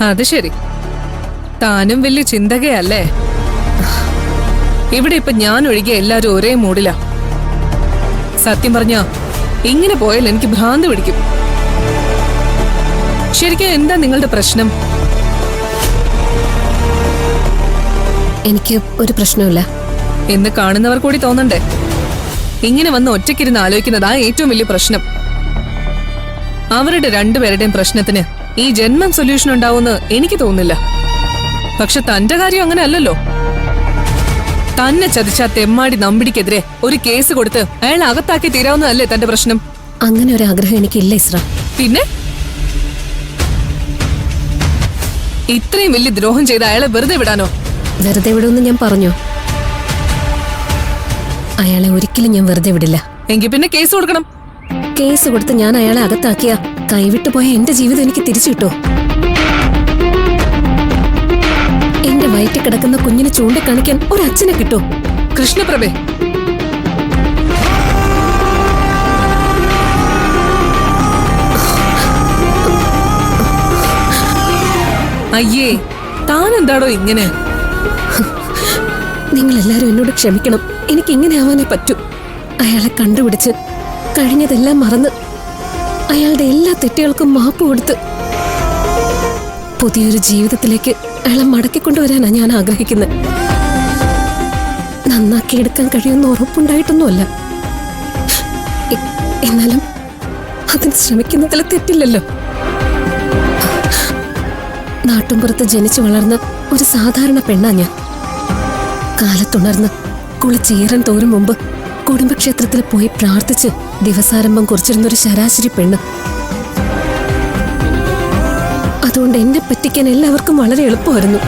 അത് ശരി, താനും വലിയ ചിന്തകയല്ലേ? ഇവിടെ ഇപ്പൊ ഞാൻ ഒഴികെ എല്ലാരും ഒരേ മൂഡിലാ. സത്യം പറഞ്ഞാ ഇങ്ങനെ പോയാൽ എനിക്ക് ഭ്രാന്ത് പിടിക്കും. ശരിക്കും എന്താ നിങ്ങളുടെ പ്രശ്നം? എനിക്ക് ഒരു പ്രശ്നമില്ല എന്ന് കാണുന്നവർ കൂടി തോന്നണ്ടേ? ഇങ്ങനെ വന്ന് ഒറ്റയ്ക്കിരുന്ന് ആലോചിക്കുന്നതാ ഏറ്റവും വലിയ പ്രശ്നം. അവരുടെ രണ്ടുപേരുടെയും പ്രശ്നത്തിന് ഈ ജന്മം സൊല്യൂഷൻ ഉണ്ടാവുമെന്ന് എനിക്ക് തോന്നുന്നില്ല. പക്ഷെ തന്റെ കാര്യം അങ്ങനെ അല്ലല്ലോ. തന്നെ ചതിച്ച തെമ്മാടി നമ്പിടിക്കെതിരെ ഒരു കേസ് കൊടുത്ത് അയാൾ അകത്താക്കി തീരാവുന്നതല്ലേ തന്റെ പ്രശ്നം? അങ്ങനെ ഒരു ആഗ്രഹം എനിക്കില്ല ഇസ്ര. പിന്നെ ഇത്രയും വലിയ ദ്രോഹം ചെയ്ത അയാളെ വെറുതെ വിടാനോ? വെറുതെ വിടുമെന്ന് ഞാൻ പറഞ്ഞു. അയാളെ ഒരിക്കലും ഞാൻ വെറുതെ വിടില്ല. എങ്കിൽ പിന്നെ കേസ് കൊടുക്കണം. കേസ് കൊടുത്ത് ഞാൻ അയാളെ അകത്താക്കിയ കൈവിട്ടു പോയ എന്റെ ജീവിതം എനിക്ക് തിരിച്ചു കിട്ടോ? എന്റെ വയറ്റിൽ കിടക്കുന്ന കുഞ്ഞിനെ ചൂണ്ടിക്കാണിക്കാൻ ഒരു അച്ഛനെ കിട്ടോ? കൃഷ്ണപ്രഭേ, അയ്യേ, താൻ എന്താടോ ഇങ്ങനെ? നിങ്ങൾ എല്ലാരും എന്നോട് ക്ഷമിക്കണം. എനിക്ക് ഇങ്ങനെ ആവാനേ പറ്റൂ. അയാളെ കണ്ടുപിടിച്ച് കഴിഞ്ഞതെല്ലാം മറന്ന് അയാളുടെ എല്ലാ തെറ്റുകൾക്കും മാപ്പ് കൊടുത്ത് പുതിയൊരു ജീവിതത്തിലേക്ക് അയാളെ മടക്കിക്കൊണ്ടുവരാനാണ് ഞാൻ ആഗ്രഹിക്കുന്നത്. നന്നാക്കിയെടുക്കാൻ കഴിയുന്ന ഉറപ്പുണ്ടായിട്ടൊന്നുമല്ല. എന്നാലും അതിന് ശ്രമിക്കുന്നതിൽ തെറ്റില്ലല്ലോ. നാട്ടുമ്പുറത്ത് ജനിച്ചു വളർന്ന ഒരു സാധാരണ പെണ്ണാ ഞാൻ. കാലത്തുണർന്ന് കുളിച്ചീറൻ തോറും മുമ്പ് കുടുംബക്ഷേത്രത്തിൽ പോയി പ്രാർത്ഥിച്ച് ദിവസാരംഭം കുറിച്ചിരുന്നൊരു ശരാശരി പെണ്ണ്. അതുകൊണ്ട് എന്നെ പറ്റിക്കാൻ എല്ലാവർക്കും വളരെ എളുപ്പമായിരുന്നു.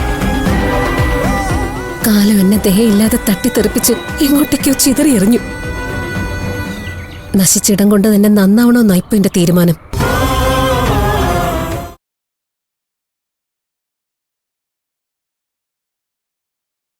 കാലം എന്നെ ദയയില്ലാതെ തട്ടിത്തെറിപ്പിച്ച് എങ്ങോട്ടേക്കോ ചിതറി എറിഞ്ഞു. നശിച്ചിടം കൊണ്ട് തന്നെ നന്നാവണമെന്നായിപ്പോ എന്റെ തീരുമാനം.